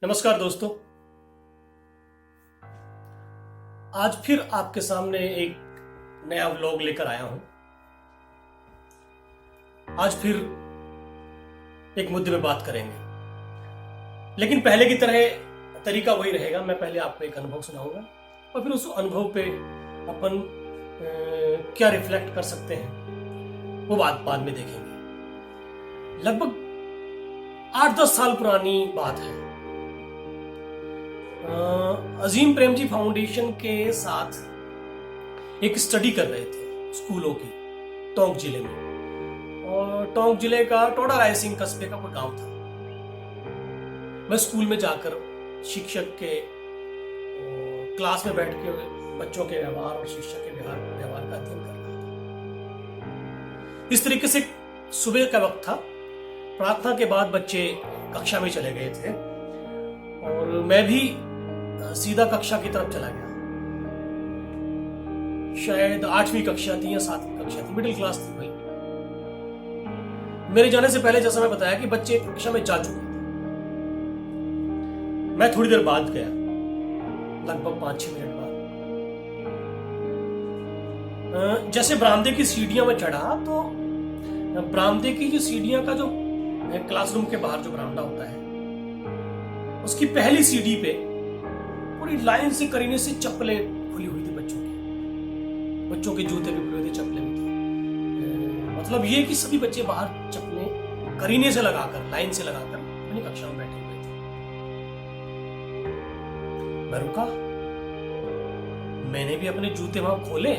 नमस्कार दोस्तों। आज फिर आपके सामने एक नया व्लॉग लेकर आया हूं। आज फिर एक मुद्दे पे बात करेंगे, लेकिन पहले की तरह तरीका वही रहेगा। मैं पहले आपको एक अनुभव सुनाऊंगा और फिर उस अनुभव पे अपन क्या रिफ्लेक्ट कर सकते हैं वो बात बाद में देखेंगे। लगभग 8-10 साल पुरानी बात है। अजीम प्रेमजी फाउंडेशन के साथ एक स्टडी कर रहे थे स्कूलों की, टोंक जिले में। और टोंक जिले का टोडा रायसिंह कस्बे का कोई गांव था। मैं स्कूल में जाकर शिक्षक के क्लास में बैठ के बच्चों के व्यवहार और शिक्षक के व्यवहार का अध्ययन कर रहा था। इस तरीके से सुबह का वक्त था। प्रार्थना के बाद बच्चे कक्षा में चले गए थे और मैं भी सीधा कक्षा की तरफ चला गया। शायद 8वीं कक्षा थी या 7वीं कक्षा थी, मिडिल क्लास थी भाई। मेरे जाने से पहले जैसा मैं बताया कि बच्चे कक्षा में जा चुके थे। मैं थोड़ी देर बाद गया, लगभग 5-6 मिनट बाद। जैसे बरामदे की सीढ़ियां में चढ़ा तो बरामदे की जो सीढ़ियां का जो क्लासरूम के बाहर जो बरामदा होता है, उसकी पहली सीढ़ी पे पूरी लाइन से करीने से चप्पलें खुली हुई थी बच्चों के जूते भी खुले थे, चप्पलें भी थी। मतलब ये कि सभी बच्चे बाहर चप्पलें करीने से लगाकर, लाइन से लगाकर अपनी कक्षा में बैठे हुए थे। मैं रुका, मैंने भी अपने जूते वहां खोले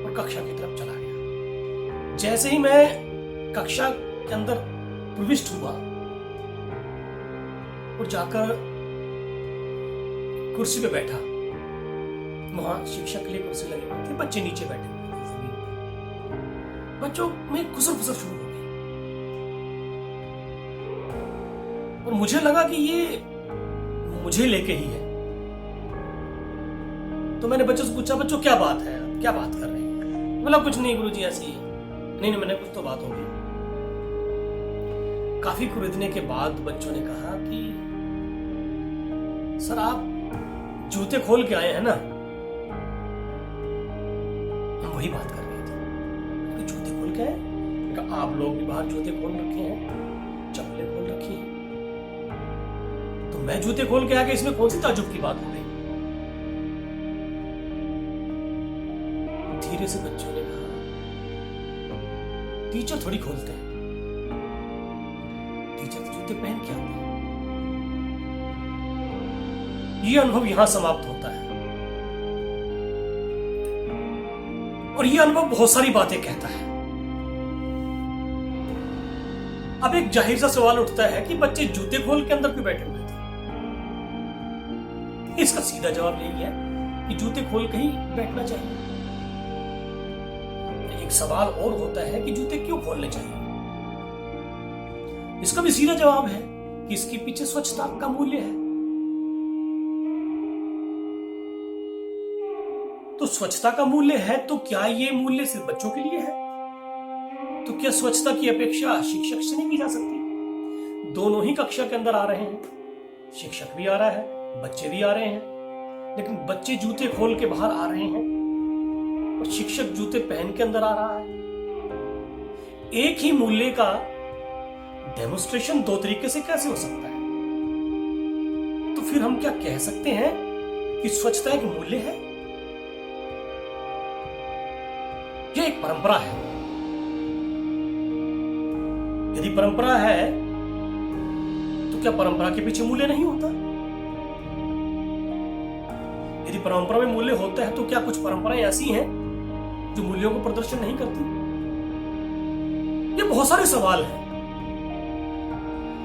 और कक्षा की तरफ चला गया। जैसे ही मैं कक्षा के अंदर प्रविष्ट हुआ और जाकर कुर्सी पे बैठा, वहां शिक्षक के लिए कुर्सी लगी हुई थी, बच्चे नीचे बैठे हुए थे जमीन पे। बच्चों में खुसर फुसर शुरू हो गई और मुझे लगा कि ये मुझे लेके ही है। तो मैंने बच्चों से पूछा, बच्चों क्या बात है, क्या बात कर रहे हैं? बोला कुछ नहीं गुरुजी, ऐसी ही। नहीं, मैंने कुछ तो बात होगी। काफी कुरेदने के बाद बच्चों ने कहा कि सर आप जूते खोल के आए हैं ना? हम वही बात कर रहे थे। जूते खोल के आए? आप लोग भी बाहर जूते खोल रखे हैं, चप्पलें खोल रखी हैं, तो मैं जूते खोल के आ गया, इसमें कौन सी ताज्जुब की बात हो गई? धीरे से बच्चों ने कहा, टीचर थोड़ी खोलते हैं, टीचर तो जूते पहन के आते हैं। ये अनुभव यहां समाप्त होता है और ये अनुभव बहुत सारी बातें कहता है। अब एक जाहिर सा सवाल उठता है कि बच्चे जूते खोल के अंदर क्यों बैठे हुए थे? इसका सीधा जवाब यही है कि जूते खोल के ही बैठना चाहिए। एक सवाल और होता है कि जूते क्यों खोलने चाहिए? इसका भी सीधा जवाब है कि इसके पीछे स्वच्छता का मूल्य है। तो स्वच्छता का मूल्य है तो क्या ये मूल्य सिर्फ बच्चों के लिए है? तो क्या स्वच्छता की अपेक्षा शिक्षक से नहीं की जा सकती? दोनों ही कक्षा के अंदर आ रहे हैं, शिक्षक भी आ रहा है, बच्चे भी आ रहे हैं, लेकिन बच्चे जूते खोल के बाहर आ रहे हैं और शिक्षक जूते पहन के अंदर आ रहा है। एक ही मूल्य का डेमोन्स्ट्रेशन दो तरीके से कैसे हो सकता है? तो फिर हम क्या कह सकते हैं कि स्वच्छता एक मूल्य है? यह एक परंपरा है। यदि परंपरा है तो क्या परंपरा के पीछे मूल्य नहीं होता? यदि परंपरा में मूल्य होता है तो क्या कुछ परंपराएं ऐसी हैं जो मूल्यों को प्रदर्शन नहीं करती? ये बहुत सारे सवाल हैं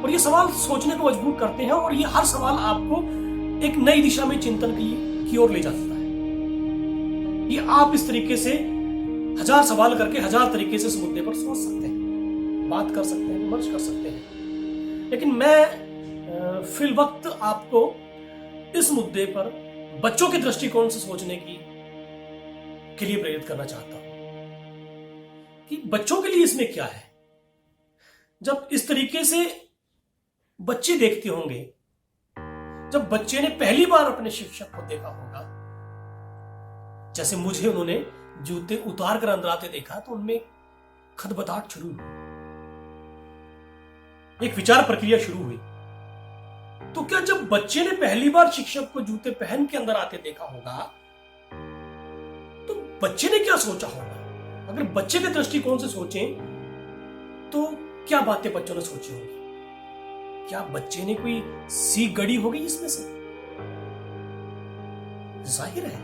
और ये सवाल सोचने को मजबूर करते हैं और ये हर सवाल आपको एक नई दिशा में चिंतन की ओर ले जाता है। ये आप इस तरीके से 1000 सवाल करके 1000 तरीके से इस मुद्दे पर सोच सकते हैं, बात कर सकते हैं, विमर्श कर सकते हैं, लेकिन मैं फिल वक्त आपको इस मुद्दे पर बच्चों के दृष्टिकोण से सोचने के लिए प्रेरित करना चाहता हूं कि बच्चों के लिए इसमें क्या है। जब इस तरीके से बच्चे देखते होंगे, जब बच्चे ने पहली बार अपने शिक्षक को देखा होगा, जैसे मुझे उन्होंने जूते उतार कर अंदर आते देखा, तो उनमें खदबदाहट शुरू हुई, एक विचार प्रक्रिया शुरू हुई। तो क्या जब बच्चे ने पहली बार शिक्षक को जूते पहन के अंदर आते देखा होगा, तो बच्चे ने क्या सोचा होगा? अगर बच्चे के दृष्टिकोण से सोचें तो क्या बातें बच्चों ने सोची होंगी? क्या बच्चे ने कोई सीख गढ़ी होगी इसमें से? जाहिर है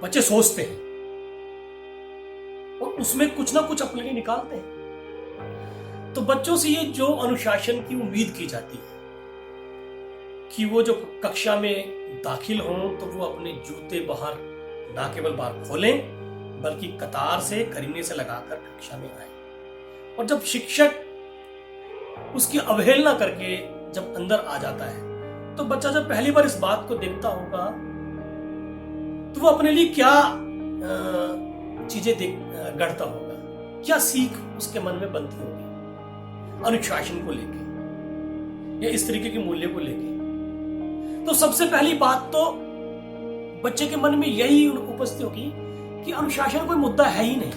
बच्चे सोचते हैं और उसमें कुछ ना कुछ अपने लिए निकालते हैं। तो बच्चों से ये जो अनुशासन की उम्मीद की जाती है कि वो जो कक्षा में दाखिल हों तो वो अपने जूते बाहर ना केवल बाहर खोलें बल्कि कतार से करीने से लगाकर कक्षा में आए, और जब शिक्षक उसकी अवहेलना करके जब अंदर आ जाता है तो बच्चा जब पहली बार इस बात को देखता होगा तो वो अपने लिए क्या चीजें गढ़ता होगा, क्या सीख उसके मन में बनती होगी अनुशासन को लेके या इस तरीके के मूल्य को लेके। तो सबसे पहली बात तो बच्चे के मन में यही उपस्थित होगी कि अनुशासन कोई मुद्दा है ही नहीं,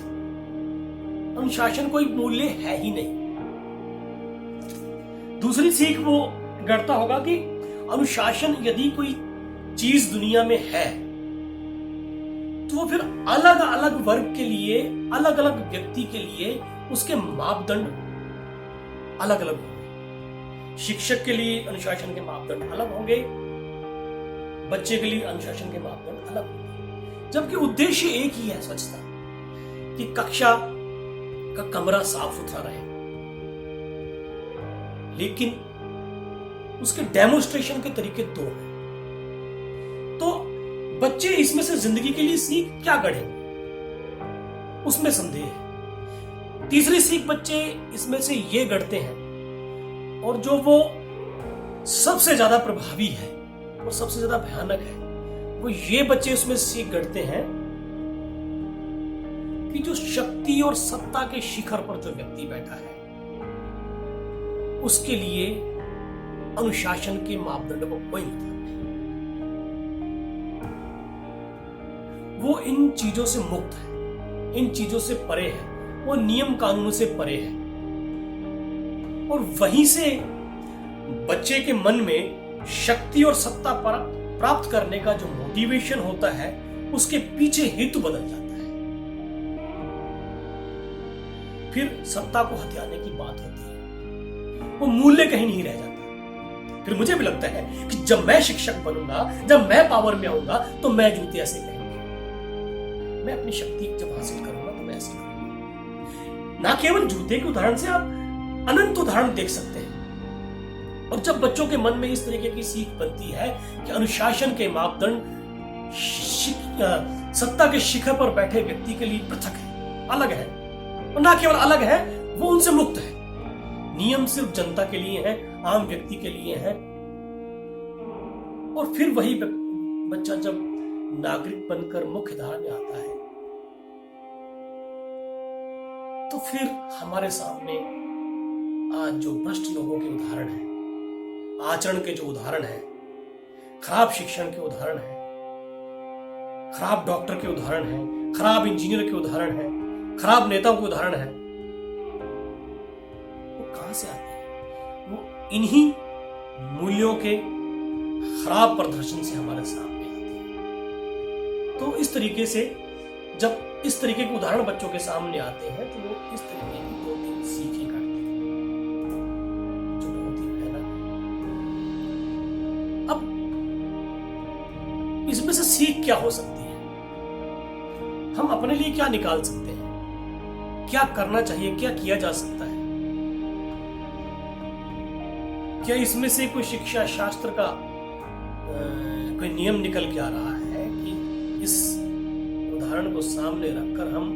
अनुशासन कोई मूल्य है ही नहीं। दूसरी सीख वो गढ़ता होगा कि अनुशासन यदि कोई चीज दुनिया में है तो वो फिर अलग अलग वर्ग के लिए, अलग अलग व्यक्ति के लिए उसके मापदंड अलग अलग होंगे। शिक्षक के लिए अनुशासन के मापदंड अलग होंगे, बच्चे के लिए अनुशासन के मापदंड अलग होंगे, जबकि उद्देश्य एक ही है, स्वच्छता, कि कक्षा का कमरा साफ सुथरा रहे, लेकिन उसके डेमोन्स्ट्रेशन के तरीके दो हैं। तो बच्चे इसमें से जिंदगी के लिए सीख क्या गढ़ेंगे, उसमें संदेह है। तीसरी सीख बच्चे इसमें से ये गढ़ते हैं, और जो वो सबसे ज्यादा प्रभावी है और सबसे ज्यादा भयानक है, वो ये बच्चे इसमें सीख गढ़ते हैं कि जो शक्ति और सत्ता के शिखर पर जो व्यक्ति बैठा है उसके लिए अनुशासन के मापदंड को कोई मतलब नहीं, वो इन चीजों से मुक्त है, इन चीजों से परे है, वो नियम कानून से परे है। और वहीं से बच्चे के मन में शक्ति और सत्ता प्राप्त करने का जो मोटिवेशन होता है उसके पीछे हेतु बदल जाता है। फिर सत्ता को हथियाने की बात होती है, वो मूल्य कहीं नहीं रह जाता। फिर मुझे भी लगता है कि जब मैं शिक्षक बनूंगा, जब मैं पावर में आऊंगा तो मैं जूते ऐसे पहनूंगा, मैं अपनी शक्ति जब हासिल करूंगा तो मैं ऐसे करूंगा। ना केवल जूते के उदाहरण से आप अनंत उदाहरण देख सकते हैं। और जब बच्चों के मन में इस तरीके की सीख बनती है कि अनुशासन के मापदंड सत्ता के शिखर पर बैठे व्यक्ति के लिए पृथक है, अलग है, और ना केवल अलग है, वो उनसे मुक्त है। नियम सिर्फ जनता के लिए है, आम व्यक्ति के लिए है। और फिर वही बच्चा जब नागरिक बनकर मुख्य धारा में आता है तो फिर हमारे सामने आज जो भ्रष्ट लोगों के उदाहरण है, आचरण के जो उदाहरण है, खराब शिक्षण के उदाहरण है, खराब डॉक्टर के उदाहरण है, खराब इंजीनियर के उदाहरण है, खराब नेताओं के उदाहरण है, वो कहां से आते हैं? वो इन्हीं मूल्यों के खराब प्रदर्शन से हमारे सामने आते हैं। तो इस तरीके से जब इस तरीके के उदाहरण बच्चों के सामने आते हैं तो वो इस तरीके की दो तीन सीखें करते हैं जो बहुत ही भयानक है। अब इसमें से सीख क्या हो सकती है, हम अपने लिए क्या निकाल सकते हैं, क्या करना चाहिए, क्या किया जा सकता है? क्या इसमें से कोई शिक्षा शास्त्र का कोई नियम निकल के आ रहा है कि इस उदाहरण को सामने रखकर हम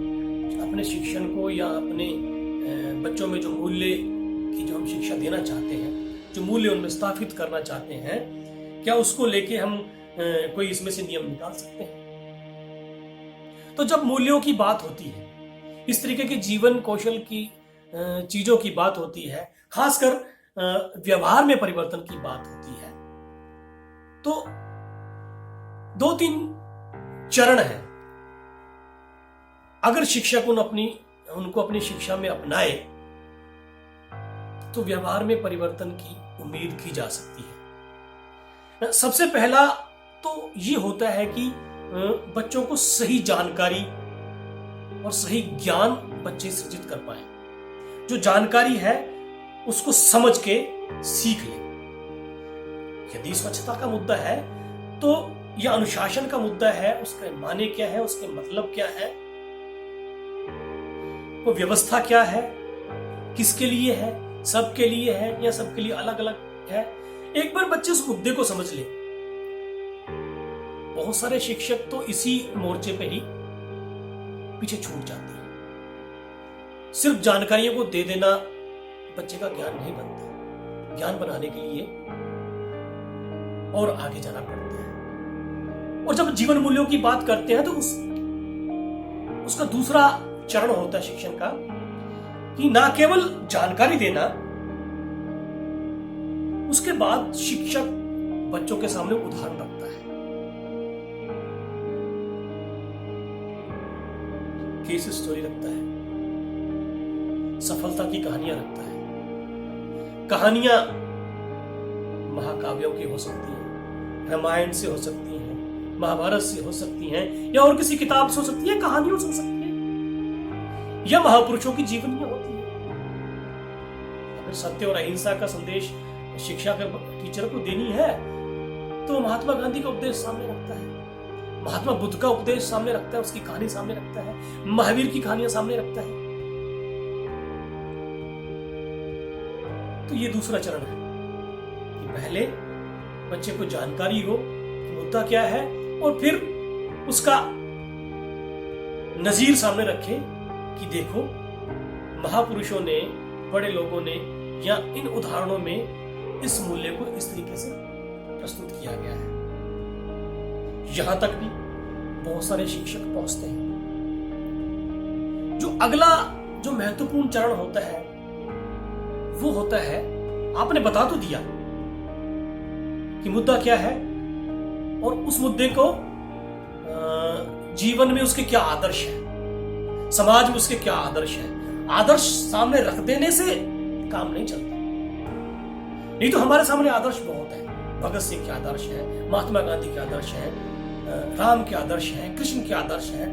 अपने शिक्षण को या अपने बच्चों में जो मूल्य की जो हम शिक्षा देना चाहते हैं, जो मूल्य उनमें स्थापित करना चाहते हैं, क्या उसको लेके हम कोई इसमें से नियम निकाल सकते हैं? तो जब मूल्यों की बात होती है, इस तरीके के जीवन कौशल की चीजों की बात होती है, खासकर व्यवहार में परिवर्तन की बात होती है तो 2-3 चरण हैं। अगर शिक्षक उनको अपनी शिक्षा में अपनाए तो व्यवहार में परिवर्तन की उम्मीद की जा सकती है। सबसे पहला तो ये होता है कि बच्चों को सही जानकारी और सही ज्ञान बच्चे सृजित कर पाए। जो जानकारी है उसको समझ के सीख ले। यदि स्वच्छता का मुद्दा है तो यह अनुशासन का मुद्दा है, उसके माने क्या है, उसके मतलब क्या है, वो व्यवस्था क्या है, किसके लिए है, सबके लिए है या सबके लिए अलग अलग है। एक बार बच्चे उस मुद्दे को समझ ले। बहुत सारे शिक्षक तो इसी मोर्चे पे ही पीछे छूट जाते हैं। सिर्फ जानकारियों को दे देना बच्चे का ज्ञान नहीं बनता। ज्ञान बनाने के लिए और आगे जाना पड़ता है। और जब जीवन मूल्यों की बात करते हैं तो उसका दूसरा चरण होता है शिक्षण का कि ना केवल जानकारी देना, उसके बाद शिक्षक बच्चों के सामने उदाहरण रखता है, केस स्टोरी रखता है, सफलता की कहानियां रखता है। कहानियां महाकाव्यों की हो सकती हैं, रामायण से हो सकती हैं, महाभारत से हो सकती हैं या और किसी किताब से हो सकती है, कहानियों से हो सकती है या महापुरुषों की जीवनियां होती है। अगर सत्य और अहिंसा का संदेश शिक्षा के टीचर को देनी है तो महात्मा गांधी का उपदेश सामने रखता है, महात्मा बुद्ध का उपदेश सामने रखता है, उसकी कहानी सामने रखता है, महावीर की कहानियां सामने रखता है। तो ये दूसरा चरण है कि पहले बच्चे को जानकारी हो कि मुद्दा क्या है और फिर उसका नजीर सामने रखे कि देखो महापुरुषों ने, बड़े लोगों ने या इन उदाहरणों में इस मूल्य को इस तरीके से प्रस्तुत किया गया है। यहां तक भी बहुत सारे शिक्षक पहुंचते हैं। जो अगला जो महत्वपूर्ण चरण होता है वो होता है, आपने बता तो दिया कि मुद्दा क्या है और उस मुद्दे को जीवन में उसके क्या आदर्श है, समाज में उसके क्या आदर्श है। आदर्श सामने रख देने से काम नहीं चलता। नहीं तो हमारे सामने आदर्श बहुत है। भगत सिंह के आदर्श है, महात्मा गांधी के आदर्श है, राम के आदर्श है, कृष्ण के आदर्श है,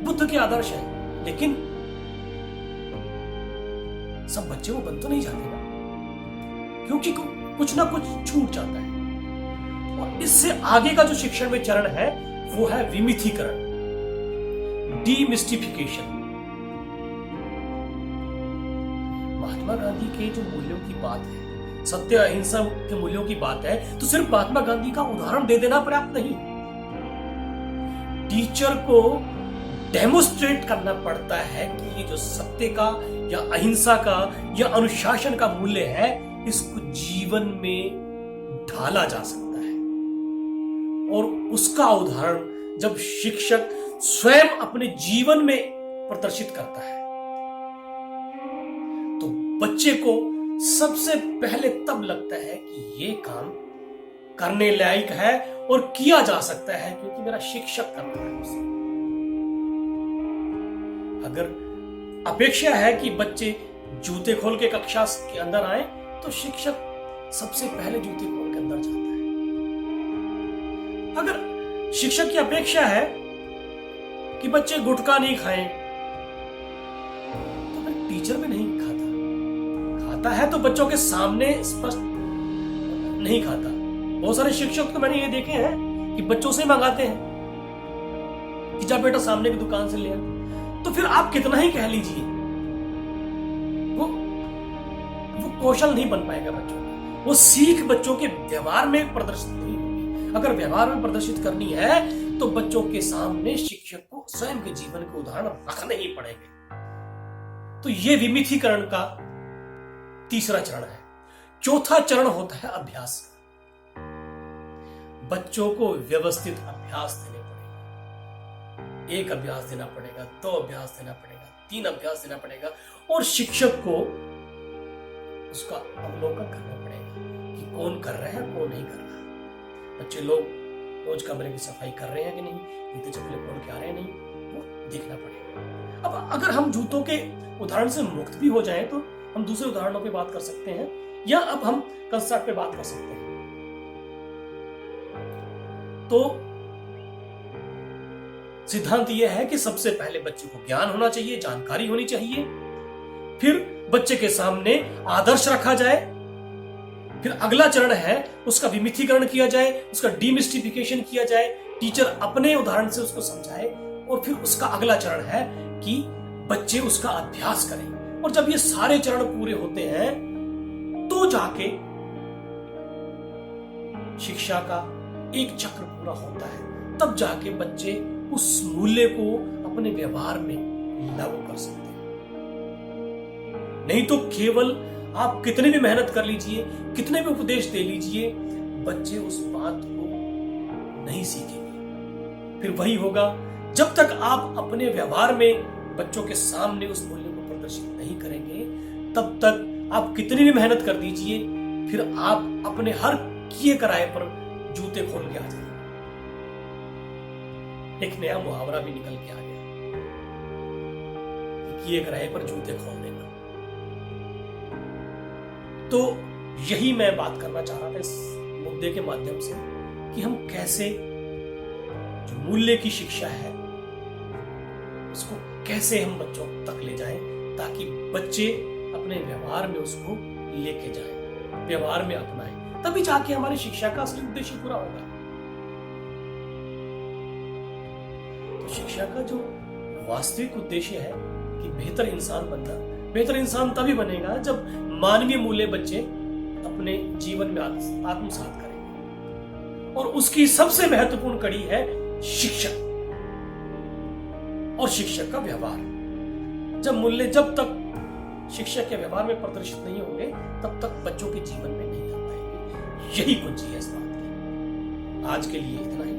बुद्ध के आदर्श है, लेकिन सब बच्चे वो बन तो नहीं जाते ना, क्योंकि कुछ ना कुछ छूट जाता है। और इससे आगे का जो शिक्षण में चरण है वो है विमिथीकरण, डीमिस्टिफिकेशन। महात्मा गांधी के जो मूल्यों की बात है, सत्य अहिंसा के मूल्यों की बात है, तो सिर्फ महात्मा गांधी का उदाहरण दे देना पर्याप्त नहीं। टीचर को डेमोस्ट्रेट करना पड़ता है कि ये जो सत्य का या अहिंसा का या अनुशासन का मूल्य है, इसको जीवन में ढाला जा सकता है। और उसका उदाहरण जब शिक्षक स्वयं अपने जीवन में प्रदर्शित करता है तो बच्चे को सबसे पहले तब लगता है कि ये काम करने लायक है और किया जा सकता है, क्योंकि मेरा शिक्षक कर रहा है उसे। अगर अपेक्षा है कि बच्चे जूते खोल के कक्षा के अंदर आए तो शिक्षक सबसे पहले जूते खोल के अंदर जाता है। अगर शिक्षक की अपेक्षा है कि बच्चे गुटखा नहीं खाएं तो फिर टीचर भी नहीं खाता है तो बच्चों के सामने स्पष्ट नहीं खाता। बहुत सारे शिक्षक तो मैंने ये देखे हैं कि बच्चों से मंगाते हैं कि जा बेटा सामने की दुकान से ले आ। तो फिर आप कितना ही कह लीजिए, वो कौशल नहीं बन पाएगा बच्चों का। वो सीख बच्चों के व्यवहार में प्रदर्शित नहीं होगी। अगर व्यवहार में प्रदर्शित करनी है तो बच्चों के सामने शिक्षक को स्वयं के जीवन के उदाहरण रखने ही पड़ेंगे। तो ये विमिथीकरण का तीसरा चरण है। चौथा चरण होता है अभ्यास। बच्चों को व्यवस्थित अभ्यास देने पड़ेगा। एक अभ्यास देना पड़ेगा, 2 अभ्यास देना पड़ेगा, 3 अभ्यास देना पड़ेगा। और शिक्षक को उसका अवलोकन करना पड़ेगा कि कौन कर रहा है, कौन नहीं कर रहा। बच्चे लोग रोज कमरे की सफाई कर रहे हैं कि नहीं, जूते चप्पलें खोल के आ रहे हैं नहीं, वो देखना पड़ेगा। अब अगर हम जूतों के उदाहरण से मुक्त भी हो जाएं तो हम दूसरे उदाहरणों पे बात कर सकते हैं, या अब हम कंस्ट्रक्ट पे बात कर सकते हैं। तो सिद्धांत यह है कि सबसे पहले बच्चे को ज्ञान होना चाहिए, जानकारी होनी चाहिए, फिर बच्चे के सामने आदर्श रखा जाए, फिर अगला चरण है उसका विमिथीकरण किया जाए, उसका डीमिस्टिफिकेशन किया जाए, टीचर अपने उदाहरण से उसको समझाए, और फिर उसका अगला चरण है कि बच्चे उसका अभ्यास करें। और जब ये सारे चरण पूरे होते हैं तो जाके शिक्षा का एक चक्र पूरा होता है, तब जाके बच्चे उस मूल्य को अपने व्यवहार में लागू कर सकते हैं। नहीं तो केवल आप कितने भी मेहनत कर लीजिए, कितने भी उपदेश दे लीजिए, बच्चे उस बात को नहीं सीखेंगे। फिर वही होगा, जब तक आप अपने व्यवहार में बच्चों के सामने उस मूल्य को प्रदर्शित नहीं करेंगे, तब तक आप कितनी भी मेहनत कर दीजिए, फिर आप अपने हर किए कराए पर जूते खोल के आ जाएंगे। एक नया मुहावरा भी निकल के आ गया, किए कराए पर जूते खोल देना। तो यही मैं बात करना चाह रहा था इस मुद्दे के माध्यम से, कि हम कैसे जो मूल्य की शिक्षा है उसको कैसे हम बच्चों तक ले जाएं, ताकि बच्चे अपने व्यवहार में उसको लेके जाएं, व्यवहार में अपनाएं, तभी जाके हमारी शिक्षा का असली उद्देश्य पूरा होगा। तो शिक्षा का जो वास्तविक उद्देश्य है कि बेहतर इंसान बनना, बेहतर इंसान तभी बनेगा जब मानवीय मूल्य बच्चे अपने जीवन में आत्मसात करेंगे। और उसकी सबसे महत्वपूर्ण कड़ी है शिक्षक और शिक्षक का व्यवहार। जब तक शिक्षक के व्यवहार में प्रदर्शित नहीं होंगे, तब तक बच्चों के जीवन में नहीं आ पाएंगे। यही कुंजी है इस बात की। आज के लिए इतना ही।